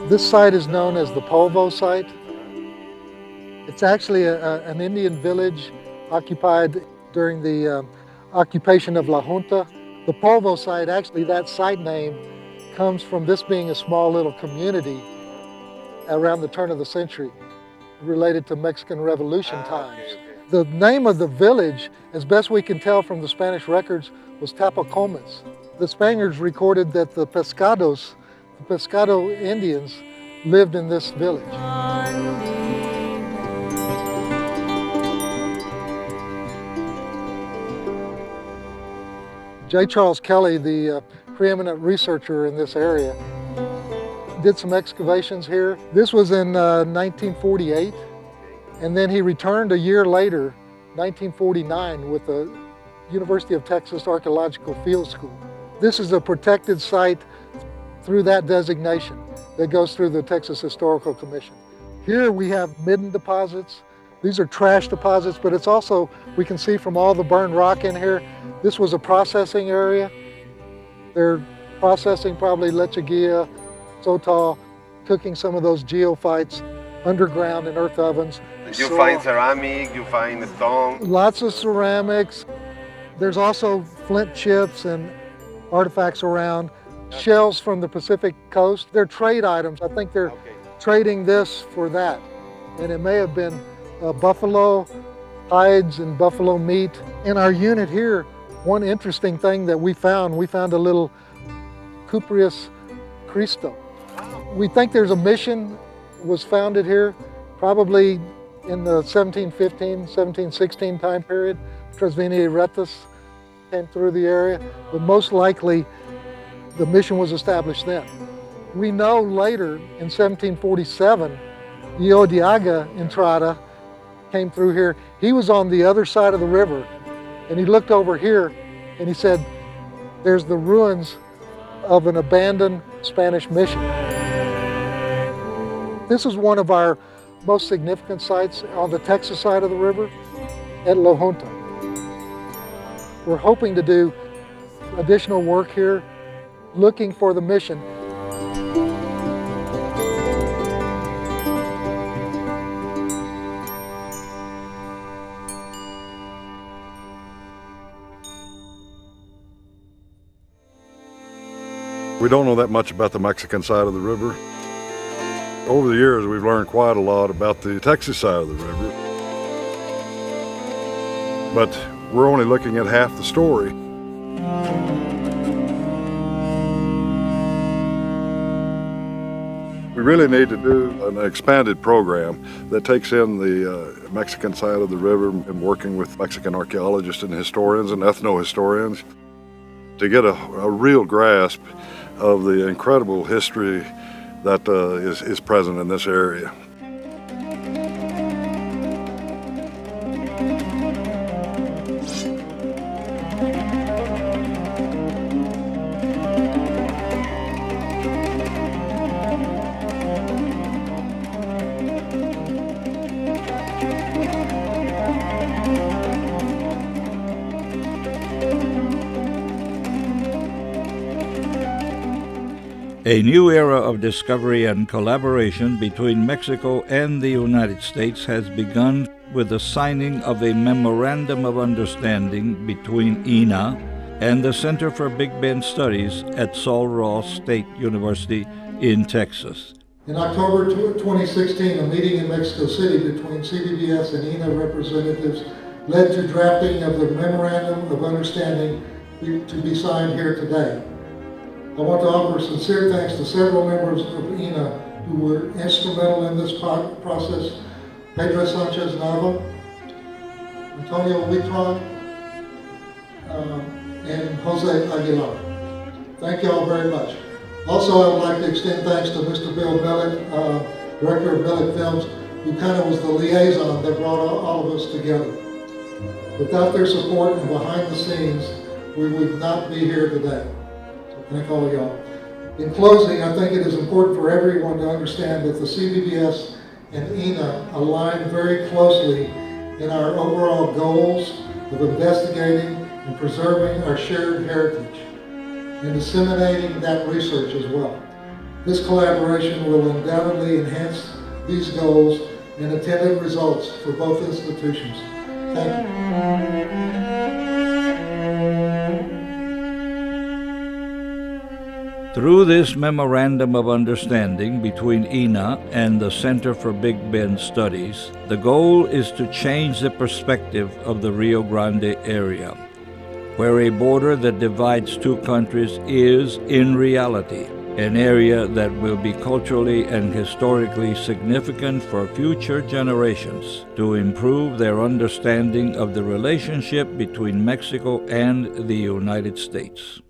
This site is known as the Polvo site. It's actually an Indian village occupied during the occupation of La Junta. The Polvo site, actually that site name comes from this being a small little community around the turn of the century related to Mexican Revolution times. The name of the village, as best we can tell from the Spanish records, was Tapacomas. The Spaniards recorded that the Pescado Indians lived in this village. J. Charles Kelly, the preeminent researcher in this area, did some excavations here. This was in 1948, and then he returned a year later, 1949, with the University of Texas Archaeological Field School. This is a protected site through that designation that goes through the Texas Historical Commission. Here we have midden deposits. These are trash deposits, but it's also, we can see from all the burned rock in here, this was a processing area. They're processing probably lechuguilla, sotol, cooking some of those geophytes underground in earth ovens. You find ceramic, you find stone. Lots of ceramics. There's also flint chips and artifacts around. Shells from the Pacific coast. They're trade items. I think they're trading this for that. And it may have been buffalo hides and buffalo meat. In our unit here, one interesting thing that we found a little Cupreus Cristo. We think there's a mission was founded here, probably in the 1715, 1716 time period. Trasvini Retus came through the area, but most likely the mission was established then. We know later in 1747, the Ojinaga Entrada came through here. He was on the other side of the river, and he looked over here and he said, there's the ruins of an abandoned Spanish mission. This is one of our most significant sites on the Texas side of the river at La Junta. We're hoping to do additional work here, looking for the mission. We don't know that much about the Mexican side of the river. Over the years, we've learned quite a lot about the Texas side of the river. But we're only looking at half the story. We really need to do an expanded program that takes in the Mexican side of the river and working with Mexican archaeologists and historians and ethno-historians to get a real grasp of the incredible history that is present in this area. A new era of discovery and collaboration between Mexico and the United States has begun with the signing of a Memorandum of Understanding between INAH and the Center for Big Bend Studies at Sul Ross State University in Texas. In October 2016, a meeting in Mexico City between CBBS and INAH representatives led to drafting of the Memorandum of Understanding to be signed here today. I want to offer sincere thanks to several members of INAH who were instrumental in this process. Pedro Sanchez Nava, Antonio Huitron, and Jose Aguilar. Thank you all very much. Also, I would like to extend thanks to Mr. Bill Millet, Director of Millet Films, who kind of was the liaison that brought all of us together. Without their support and behind the scenes, we would not be here today. Thank all of y'all. In closing, I think it is important for everyone to understand that the CBBS and INAH align very closely in our overall goals of investigating and preserving our shared heritage and disseminating that research as well. This collaboration will undoubtedly enhance these goals and intended results for both institutions. Thank you. Through this Memorandum of Understanding between INAH and the Center for Big Bend Studies, the goal is to change the perspective of the Rio Grande area, where a border that divides two countries is, in reality, an area that will be culturally and historically significant for future generations to improve their understanding of the relationship between Mexico and the United States.